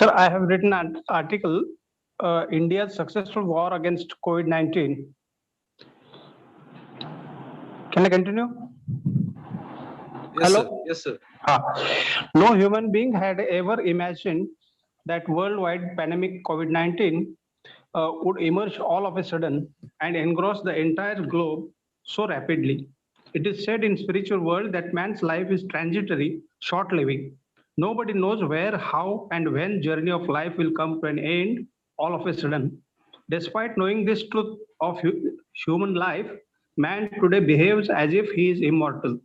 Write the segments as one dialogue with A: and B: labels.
A: Sir, I have written an article, India's successful war against COVID-19. Can I continue?
B: Yes,
A: Hello?
B: sir. Yes, sir.
A: Ah. No human being had ever imagined that worldwide pandemic COVID-19 would emerge all of a sudden and engross the entire globe so rapidly. It is said in spiritual world that man's life is transitory, short-living. Nobody knows where, how, and when journey of life will come to an end all of a sudden. Despite knowing this truth of human life, man today behaves as if he is immortal.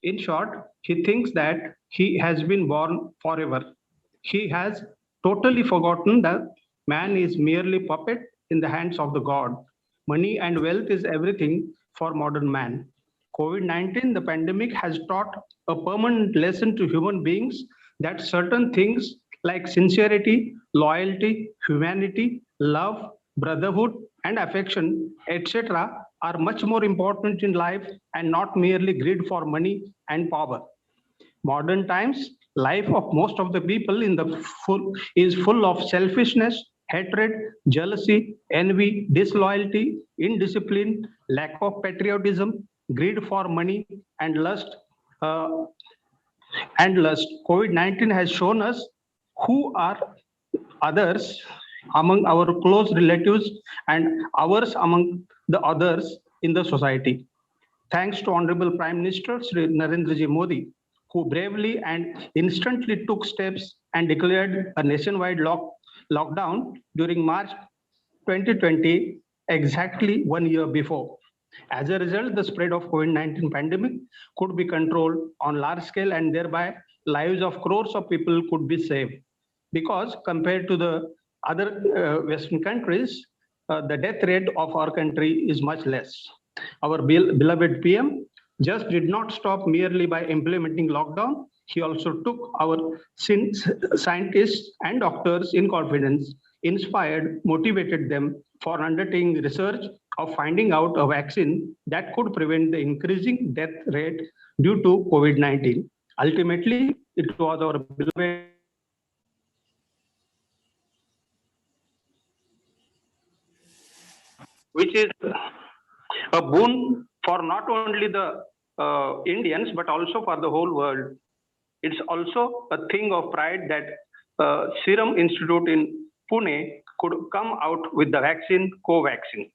A: In short, he thinks that he has been born forever. He has totally forgotten that man is merely puppet in the hands of the god. Money and wealth is everything for modern man. COVID-19, the pandemic, has taught a permanent lesson to human beings that certain things like sincerity, loyalty, humanity, love, brotherhood, and affection, etc., are much more important in life and not merely greed for money and power. Modern times, life of most of the people in the full is full of selfishness, hatred, jealousy, envy, disloyalty, indiscipline, lack of patriotism, greed for money, and lust. Uh, COVID-19 has shown us who are others among our close relatives and ours among the others in the society. Thanks to Honorable Prime Minister Sri Narendra Ji Modi, who bravely and instantly took steps and declared a nationwide lockdown during March 2020, exactly 1 year before. As a result, the spread of COVID-19 pandemic could be controlled on large scale and thereby lives of crores of people could be saved. Because compared to the other Western countries, the death rate of our country is much less. Our beloved PM just did not stop merely by implementing lockdown. He also took our scientists and doctors in confidence, inspired, motivated them for undertaking research of finding out a vaccine that could prevent the increasing death rate due to COVID-19. Ultimately, it was our beloved which is a boon for not only the Indians but also for the whole world. It's also a thing of pride that Serum Institute in Pune could come out with the vaccine Covaxin.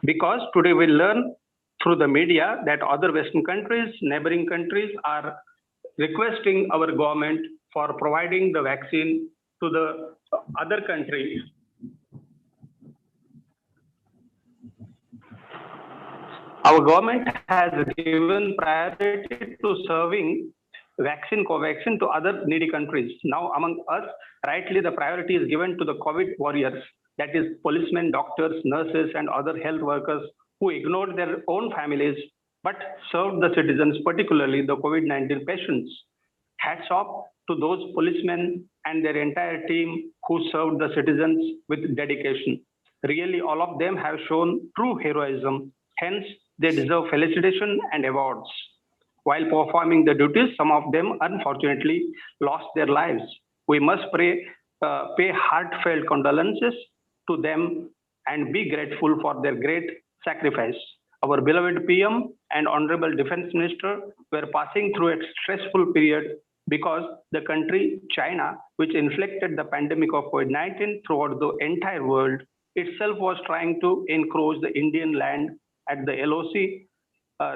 A: Because today we learn through the media that other Western countries, neighboring countries are requesting our government for providing the vaccine to the other countries. Our government has given priority to serving vaccine Covaxin to other needy countries. Now, among us, rightly the priority is given to the COVID warriors, that is, policemen, doctors, nurses, and other health workers who ignored their own families but served the citizens, particularly the COVID 19 patients. Hats off to those policemen and their entire team who served the citizens with dedication. Really, all of them have shown true heroism. Hence, they deserve felicitation and awards. While performing the duties, some of them unfortunately lost their lives. We must pay heartfelt condolences to them and be grateful for their great sacrifice. Our beloved PM and Honorable Defense Minister were passing through a stressful period because the country, China, which inflicted the pandemic of COVID 19 throughout the entire world, itself was trying to encroach the Indian land at the LOC,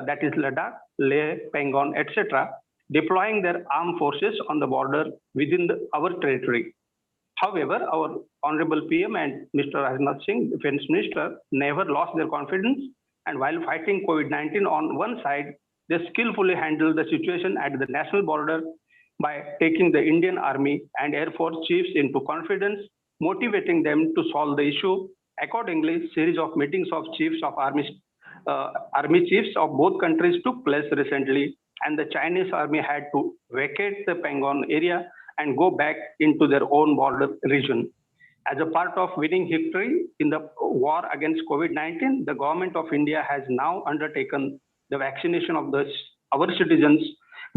A: that is Ladakh, Leh, Pengon, etc., deploying their armed forces on the border within our territory. However, our Honorable PM and Mr. Rajnath Singh, Defense Minister, never lost their confidence. And while fighting COVID 19 on one side, they skillfully handled the situation at the national border by taking the Indian Army and Air Force chiefs into confidence, motivating them to solve the issue. Accordingly, series of meetings of chiefs of army chiefs of both countries took place recently, and the Chinese army had to vacate the Pangon area and go back into their own border region. As a part of winning victory in the war against COVID 19, the government of India has now undertaken the vaccination of our citizens,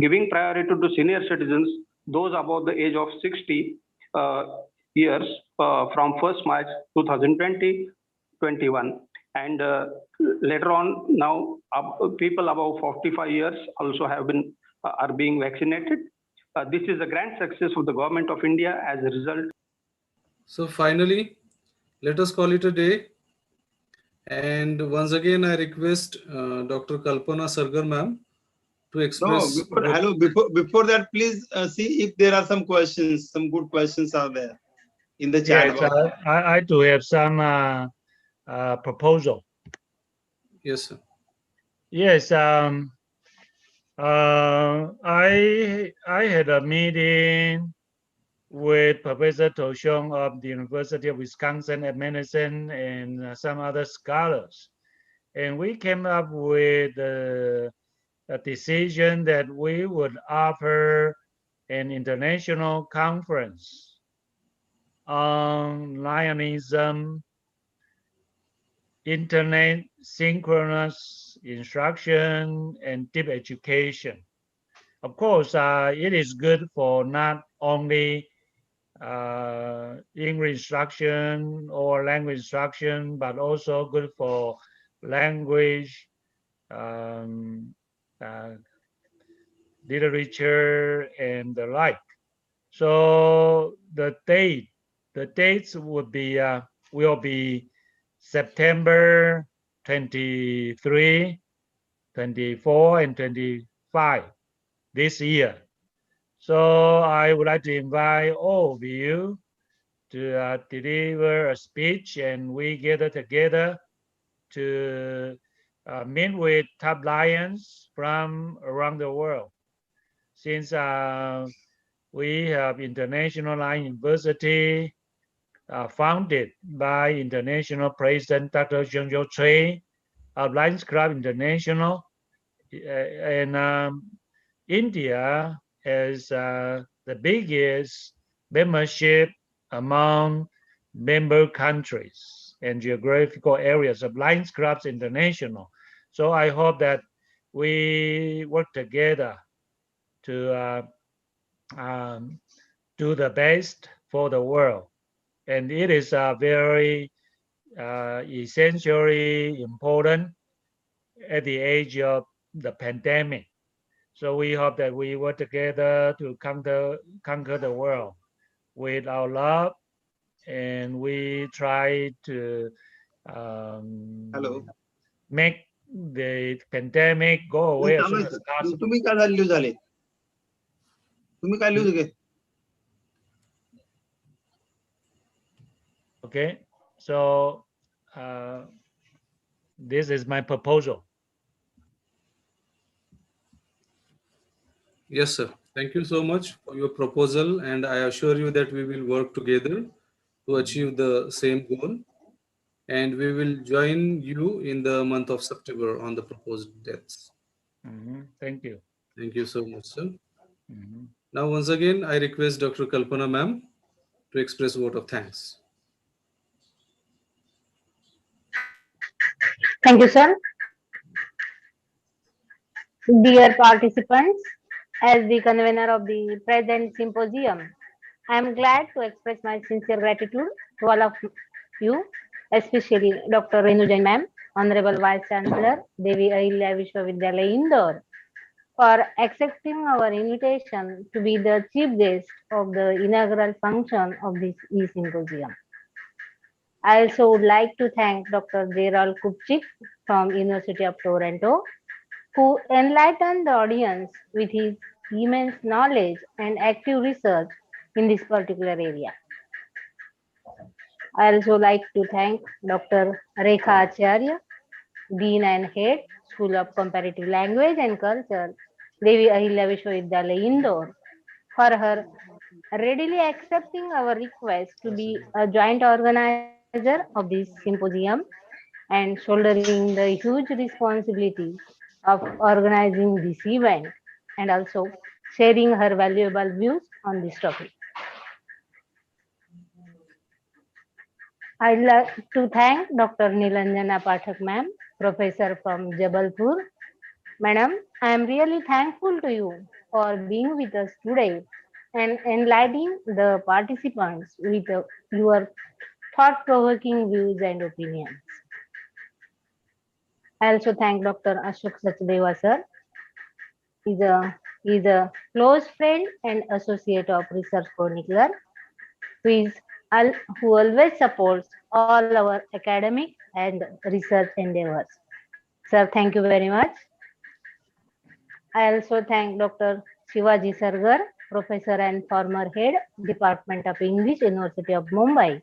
A: giving priority to senior citizens, those above the age of 60 uh, years from 1st March 2020-21. And later on, now people above 45 years also are being vaccinated. This is a grand success of the government of India as a result.
B: So finally, let us call it a day. And once again, I request Dr. Kalpana Sargar ma'am to express.
C: Before that, please see if there are some questions, some good questions are there in the chat
D: Yes,
C: box.
D: I do have some proposal.
B: Yes, sir.
D: Yes, I had a meeting with Professor Toshong of the University of Wisconsin at Madison and some other scholars, and we came up with a decision that we would offer an international conference on Lionism, internet synchronous instruction, and deep education. Of course, it is good for not only English instruction or language instruction, but also good for language, literature, and the like. So the dates would be will be September 23, 24, and 25 this year. So I would like to invite all of you to deliver a speech, and we gather together to meet with top lions from around the world. Since we have International Lion University, founded by International President Dr. Jeong-Jo Choi of Lions Club International, and India has the biggest membership among member countries and geographical areas of Lions Clubs International. So I hope that we work together to do the best for the world. And it is very essentially important at the age of the pandemic. So we hope that we work together to conquer the world with our love, and we try to make the pandemic go away as soon as possible. Okay, so this is my proposal.
B: Yes, sir. Thank you so much for your proposal, and I assure you that we will work together to achieve the same goal, and we will join you in the month of September on the proposed dates.
D: Thank you.
B: Thank you so much, sir. Now, once again, I request Dr. Kalpana ma'am to express a vote of thanks.
E: Thank you, sir. Dear participants, as the convener of the present symposium, I am glad to express my sincere gratitude to all of you, especially Dr. Renu Jain ma'am, Honorable Vice Chancellor, Devi Ahilya Vishwavidyalaya Indore, for accepting our invitation to be the chief guest of the inaugural function of this e-symposium. I also would like to thank Dr. Gerald Kupchik from University of Toronto, who enlightened the audience with his immense knowledge and active research in this particular area. I also like to thank Dr. Rekha Acharya, Dean and Head, School of Comparative Language and Culture, Devi Ahilya Vishwavidyalaya Indore, for her readily accepting our request to be a joint organizer of this symposium and shouldering the huge responsibility of organizing this event, and also sharing her valuable views on this topic. I'd like to thank Dr. Nilanjana Pathak ma'am, professor from Jabalpur. Madam, I am really thankful to you for being with us today and enlightening the participants with your thought-provoking views and opinions. I also thank Dr. Ashok Sachdeva sir. He's a close friend and associate of Research Chronicler, who is who always supports all our academic and research endeavors. Sir, thank you very much. I also thank Dr. Shivaji Sargar, Professor and former Head, Department of English, University of Mumbai,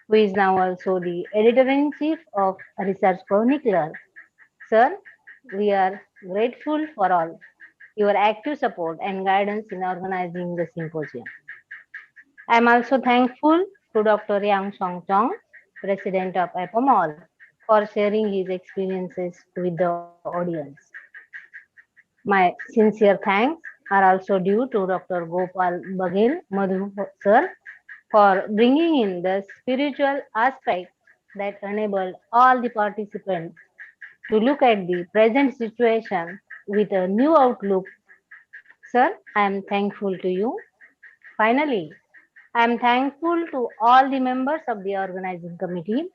E: who is now also the Editor-in-Chief of Research Chronicler. Sir, we are grateful for all your active support and guidance in organizing the symposium. I am also thankful to Dr. Yang Song Chong, President of APAMOL, for sharing his experiences with the audience. My sincere thanks are also due to Dr. Gopal Baghel Madhu sir for bringing in the spiritual aspect that enabled all the participants to look at the present situation with a new outlook. Sir, I am thankful to you. Finally, I am thankful to all the members of the organizing committee,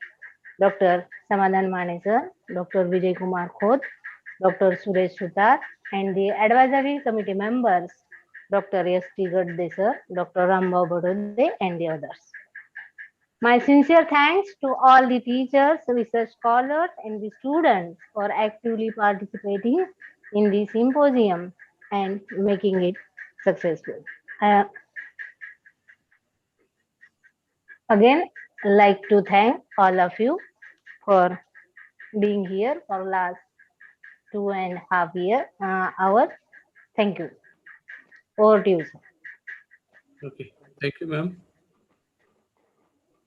E: Dr. Samadhan Mane sir, Dr. Vijay Kumar Khod, Dr. Suresh Sutar, and the advisory committee members, Dr. S.T. Gadde sir, Dr. Rambhav Badode, and the others. My sincere thanks to all the teachers, research scholars, and the students for actively participating in the symposium and making it successful. Again, like to thank all of you for being here for last 2.5 hours. Thank you. Over to you, sir.
B: Okay, thank you, ma'am.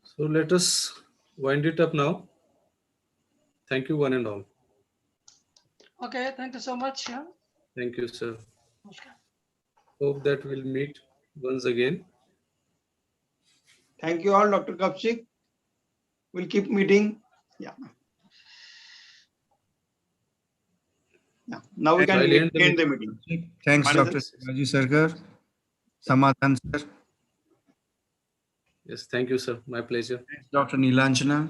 B: So let us wind it up now. Thank you, one and all.
F: Okay, thank you so much. Yeah.
B: Thank you, sir.
F: Namaskar.
B: Hope that we'll meet once again.
C: Thank you all, Dr. Kapchik. We'll keep meeting. Yeah. Now we can
B: I'll end
C: end
B: the
C: the meeting.
G: Thanks,
C: Mane
G: Dr.
C: sir.
G: Shivaji Sarkar, Samadhan sir,
B: Yes, thank you, sir. My pleasure.
G: Dr. Nilanjana.